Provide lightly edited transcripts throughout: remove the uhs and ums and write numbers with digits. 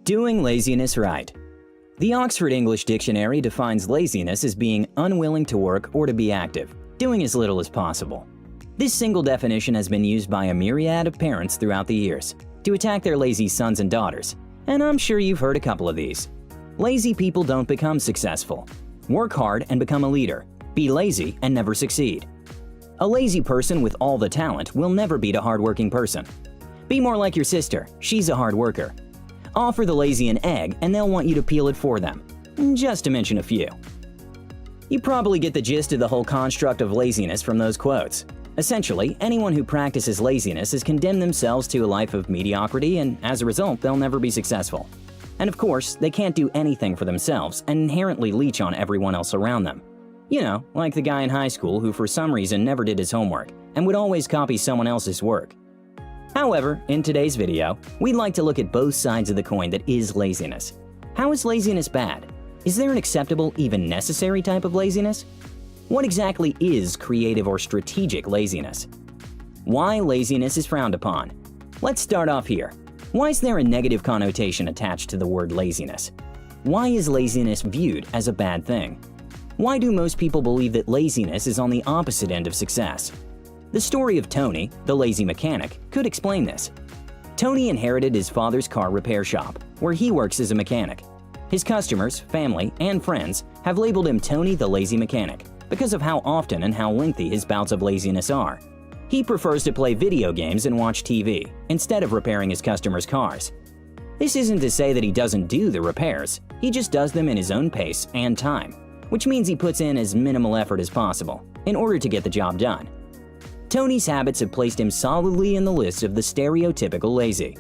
Doing laziness right. The Oxford English Dictionary defines laziness as being unwilling to work or to be active, doing as little as possible. This single definition has been used by a myriad of parents throughout the years to attack their lazy sons and daughters, and I'm sure you've heard a couple of these. Lazy people don't become successful. Work hard and become a leader. Be lazy and never succeed. A lazy person with all the talent will never beat a hardworking person. Be more like your sister, she's a hard worker. Offer the lazy an egg and they'll want you to peel it for them, just to mention a few. You probably get the gist of the whole construct of laziness from those quotes. Essentially, anyone who practices laziness has condemned themselves to a life of mediocrity, and as a result, they'll never be successful. And of course, they can't do anything for themselves and inherently leech on everyone else around them. You know, like the guy in high school who for some reason never did his homework and would always copy someone else's work. However, in today's video, we'd like to look at both sides of the coin that is laziness. How is laziness bad? Is there an acceptable, even necessary type of laziness? What exactly is creative or strategic laziness? Why laziness is frowned upon? Let's start off here. Why is there a negative connotation attached to the word laziness? Why is laziness viewed as a bad thing? Why do most people believe that laziness is on the opposite end of success? The story of Tony, the lazy mechanic, could explain this. Tony inherited his father's car repair shop, where he works as a mechanic. His customers, family, and friends have labeled him Tony the Lazy Mechanic because of how often and how lengthy his bouts of laziness are. He prefers to play video games and watch TV instead of repairing his customers' cars. This isn't to say that he doesn't do the repairs, he just does them in his own pace and time, which means he puts in as minimal effort as possible in order to get the job done. Tony's habits have placed him solidly in the list of the stereotypical lazy.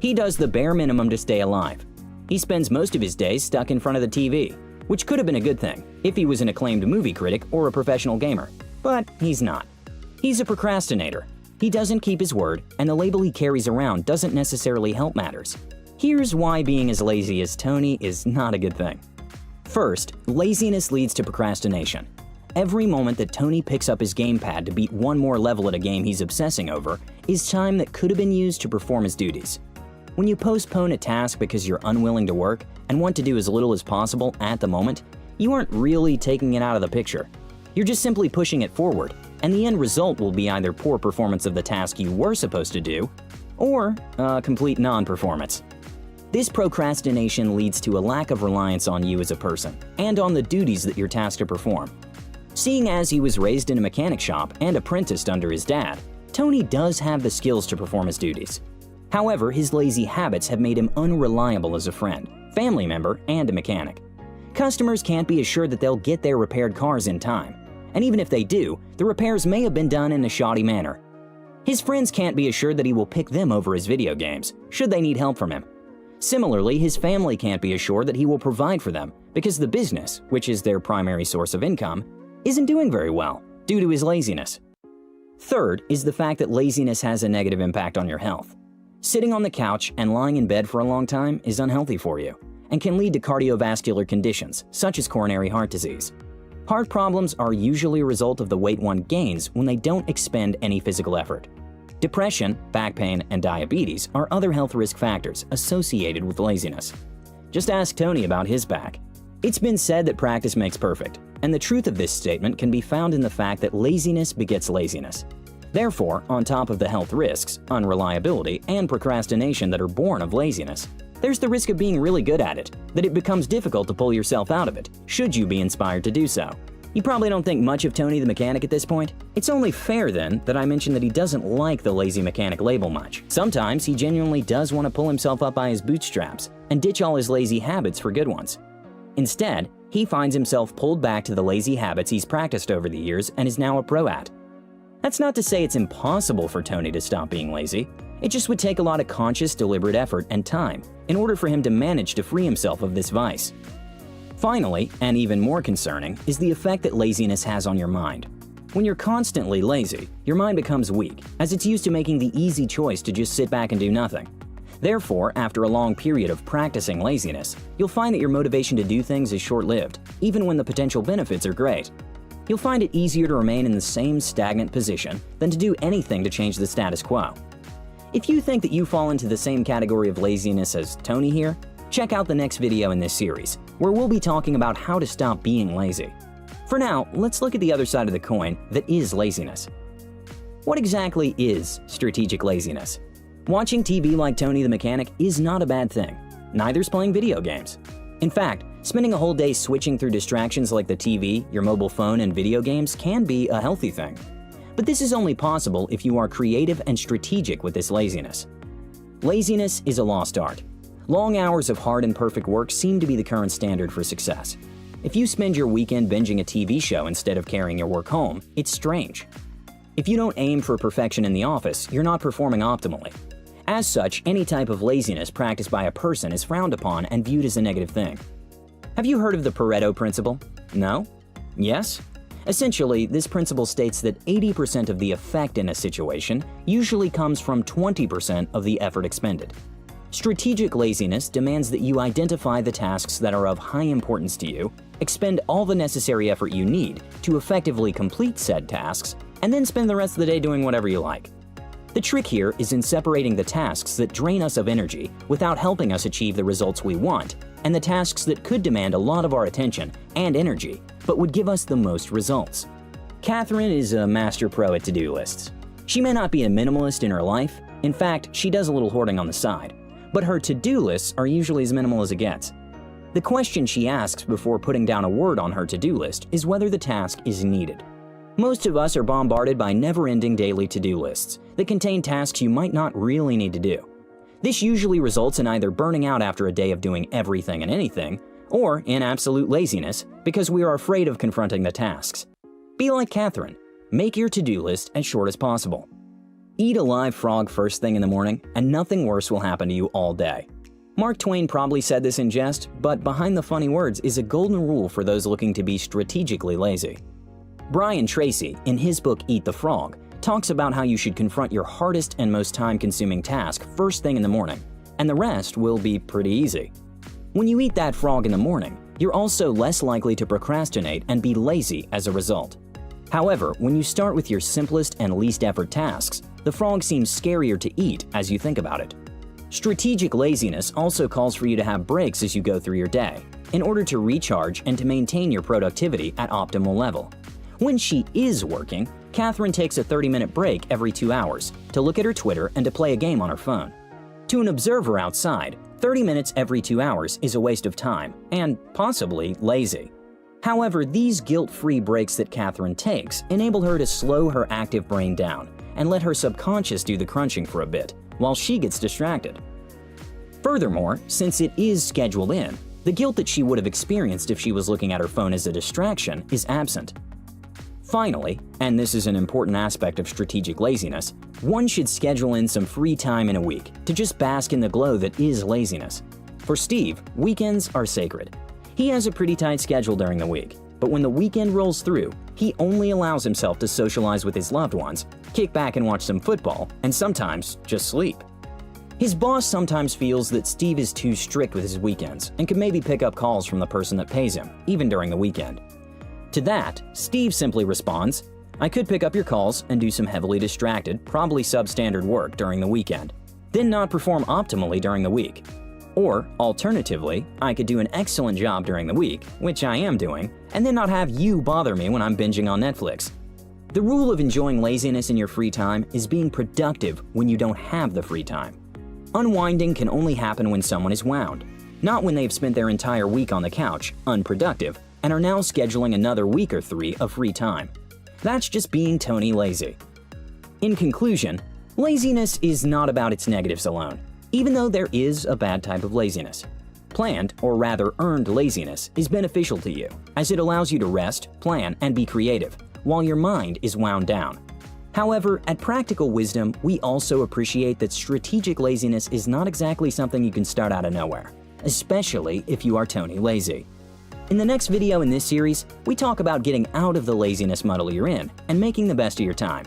He does the bare minimum to stay alive. He spends most of his days stuck in front of the TV, which could have been a good thing if he was an acclaimed movie critic or a professional gamer, but he's not. He's a procrastinator. He doesn't keep his word, and the label he carries around doesn't necessarily help matters. Here's why being as lazy as Tony is not a good thing. First, laziness leads to procrastination. Every moment that Tony picks up his gamepad to beat one more level at a game he's obsessing over is time that could have been used to perform his duties. When you postpone a task because you're unwilling to work and want to do as little as possible at the moment, you aren't really taking it out of the picture. You're just simply pushing it forward, and the end result will be either poor performance of the task you were supposed to do, or complete non-performance. This procrastination leads to a lack of reliance on you as a person and on the duties that you're tasked to perform. Seeing as he was raised in a mechanic shop and apprenticed under his dad, Tony does have the skills to perform his duties. However, his lazy habits have made him unreliable as a friend, family member, and a mechanic. Customers can't be assured that they'll get their repaired cars in time, and even if they do, the repairs may have been done in a shoddy manner. His friends can't be assured that he will pick them over his video games, should they need help from him. Similarly, his family can't be assured that he will provide for them because the business, which is their primary source of income, isn't doing very well due to his laziness. Third is the fact that laziness has a negative impact on your health. Sitting on the couch and lying in bed for a long time is unhealthy for you and can lead to cardiovascular conditions such as coronary heart disease. Heart problems are usually a result of the weight one gains when they don't expend any physical effort. Depression, back pain, and diabetes are other health risk factors associated with laziness. Just ask Tony about his back. It's been said that practice makes perfect, and the truth of this statement can be found in the fact that laziness begets laziness. Therefore, on top of the health risks, unreliability, and procrastination that are born of laziness, there's the risk of being really good at it, that it becomes difficult to pull yourself out of it, should you be inspired to do so. You probably don't think much of Tony the mechanic at this point. It's only fair then that I mention that he doesn't like the lazy mechanic label much. Sometimes he genuinely does want to pull himself up by his bootstraps and ditch all his lazy habits for good ones. Instead, he finds himself pulled back to the lazy habits he's practiced over the years and is now a pro at. That's not to say it's impossible for Tony to stop being lazy. It just would take a lot of conscious, deliberate effort and time in order for him to manage to free himself of this vice. Finally, and even more concerning, is the effect that laziness has on your mind. When you're constantly lazy, your mind becomes weak, as it's used to making the easy choice to just sit back and do nothing. Therefore, after a long period of practicing laziness, you'll find that your motivation to do things is short-lived, even when the potential benefits are great. You'll find it easier to remain in the same stagnant position than to do anything to change the status quo. If you think that you fall into the same category of laziness as Tony here, Check out the next video in this series, where we'll be talking about how to stop being lazy. For now, let's look at the other side of the coin that is laziness. What exactly is strategic laziness? Watching TV like Tony the Mechanic is not a bad thing. Neither's playing video games. In fact, spending a whole day switching through distractions like the TV, your mobile phone, and video games can be a healthy thing. But this is only possible if you are creative and strategic with this laziness. Laziness is a lost art. Long hours of hard and perfect work seem to be the current standard for success. If you spend your weekend binging a TV show instead of carrying your work home, it's strange. If you don't aim for perfection in the office, you're not performing optimally. As such, any type of laziness practiced by a person is frowned upon and viewed as a negative thing. Have you heard of the Pareto principle? No? Yes? Essentially, this principle states that 80% of the effect in a situation usually comes from 20% of the effort expended. Strategic laziness demands that you identify the tasks that are of high importance to you, expend all the necessary effort you need to effectively complete said tasks, and then spend the rest of the day doing whatever you like. The trick here is in separating the tasks that drain us of energy without helping us achieve the results we want, and the tasks that could demand a lot of our attention and energy, but would give us the most results. Catherine is a master pro at to-do lists. She may not be a minimalist in her life. In fact, she does a little hoarding on the side. But her to-do lists are usually as minimal as it gets. The question she asks before putting down a word on her to-do list is whether the task is needed. Most of us are bombarded by never-ending daily to-do lists that contain tasks you might not really need to do. This usually results in either burning out after a day of doing everything and anything, or in absolute laziness because we are afraid of confronting the tasks. Be like Catherine. Make your to-do list as short as possible. Eat a live frog first thing in the morning, and nothing worse will happen to you all day. Mark Twain probably said this in jest, but behind the funny words is a golden rule for those looking to be strategically lazy. Brian Tracy, in his book Eat the Frog, talks about how you should confront your hardest and most time-consuming task first thing in the morning, and the rest will be pretty easy. When you eat that frog in the morning, you're also less likely to procrastinate and be lazy as a result. However, when you start with your simplest and least effort tasks, the frog seems scarier to eat as you think about it. Strategic laziness also calls for you to have breaks as you go through your day, in order to recharge and to maintain your productivity at optimal level. When she is working, Catherine takes a 30-minute break every 2 hours to look at her Twitter and to play a game on her phone. To an observer outside, 30 minutes every 2 hours is a waste of time and possibly lazy. However, these guilt-free breaks that Catherine takes enable her to slow her active brain down and let her subconscious do the crunching for a bit while she gets distracted. Furthermore, since it is scheduled in, the guilt that she would have experienced if she was looking at her phone as a distraction is absent. Finally, and this is an important aspect of strategic laziness, one should schedule in some free time in a week to just bask in the glow that is laziness. For Steve, weekends are sacred. He has a pretty tight schedule during the week, but when the weekend rolls through, he only allows himself to socialize with his loved ones, kick back and watch some football, and sometimes just sleep. His boss sometimes feels that Steve is too strict with his weekends and could maybe pick up calls from the person that pays him, even during the weekend. To that, Steve simply responds, "I could pick up your calls and do some heavily distracted, probably substandard work during the weekend, then not perform optimally during the week. Or, alternatively, I could do an excellent job during the week, which I am doing, and then not have you bother me when I'm binging on Netflix." The rule of enjoying laziness in your free time is being productive when you don't have the free time. Unwinding can only happen when someone is wound, not when they've spent their entire week on the couch, unproductive, and are now scheduling another week or 3 of free time. That's just being Tony lazy. In conclusion, laziness is not about its negatives alone, even though there is a bad type of laziness. Planned, or rather earned laziness, is beneficial to you, as it allows you to rest, plan, and be creative, while your mind is wound down. However, at Practical Wisdom, we also appreciate that strategic laziness is not exactly something you can start out of nowhere, especially if you are Tony lazy. In the next video in this series, we talk about getting out of the laziness muddle you're in and making the best of your time.